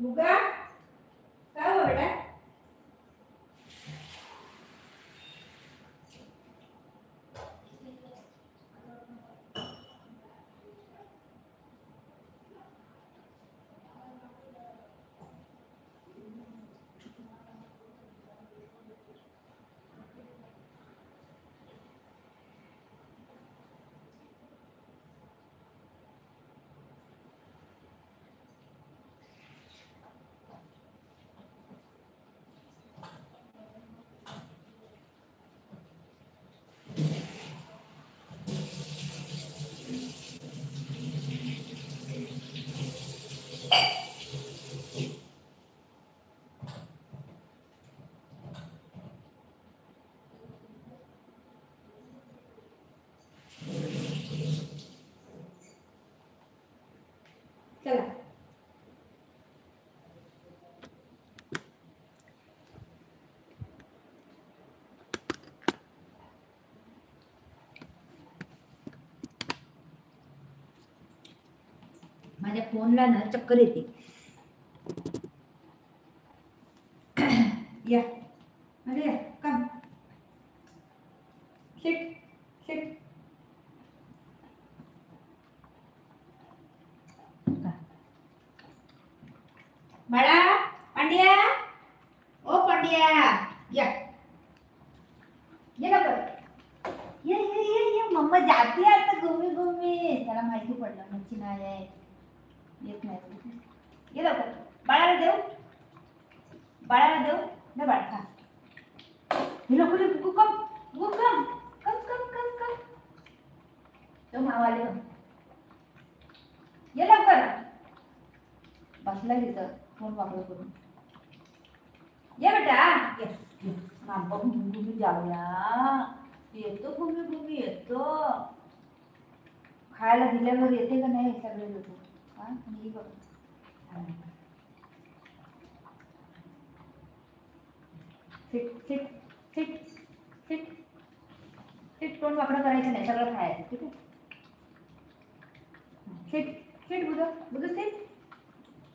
मुगा काय हो बेटा? चला माझ्या फोनला ना चक्कर येते. या अरे या कम शिट शिट. बाळा पांड्या ओ पांड्या या ये लवकर ये मम्मा जाते आता घुमी घुमी. त्याला माहिती पडलं मच्छी नाही आहे येत नाही. ये लवकर बाळाला देऊ ना बाळ खा. हे लवकर कम कम कम कम कम कम. तो मावाले ये लवकर. बसला तिथं फोन वापरत करून. ये बेटा ये मामा घुमी जाऊया. येतो घुमी येतो. खायला दिल्यावर येते का नाही सगळे लोक. हा मी बघ fit fit fit fit fit. तोंड वाकडं करायचं नाही सगळं खायचं ठीक आहे. फिट फिट बुध फिट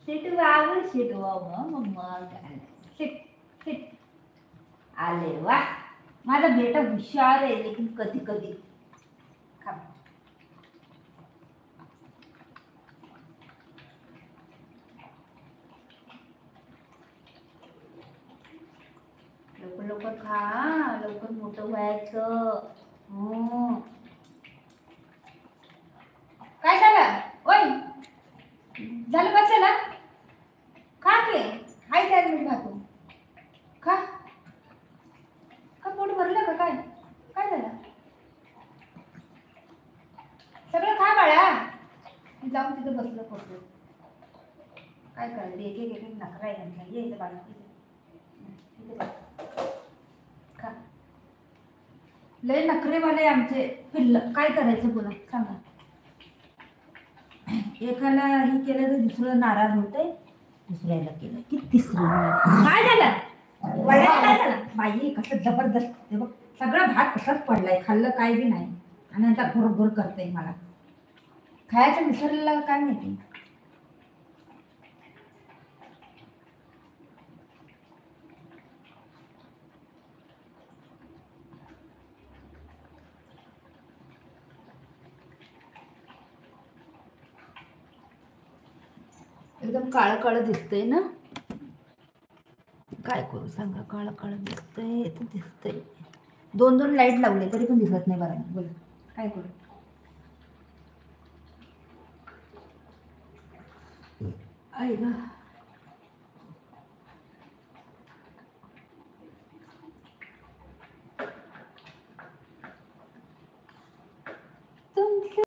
फिट वाव मम्मा फिट फिट. आले वा माझा बेटा हुशार आहे लेकिन कधी कधी खा. लवकर लवकर खा लवकर मोठं व्हायचं. काय झालं ओय झालं बस ना खा के हाय काय मी खातो. खा का पोट भरलं का काय काय झालं. सगळं खा बाळा. जाऊन तिथं बसलं पडतो. काय करायचं एक एक एक नखरा आहे ये इथं बाळा खा. लय नखरेवाले आमचे पिल्ल. काय करायचं बोला सांगा. एकाला हे केलं तर दुसरं नाराज होतंय. दुसऱ्याला केलं की तिसरं. काय झालं काय झालं बाई कसं जबरदस्त. ते बघ सगळं भात कसाच पडलाय. खाल्लं काय बी नाही आणि आता घोर करतंय. मला खायचं विसरलेला काय माहिती. एकदम काळं काळं दिसतंय ना. काय करू सांगा. काळं काळं दिसतंय तर दिसतंय. दोन दोन लाईट लावले तरी पण दिसत नाही बरं. बोला काय करू. आई ग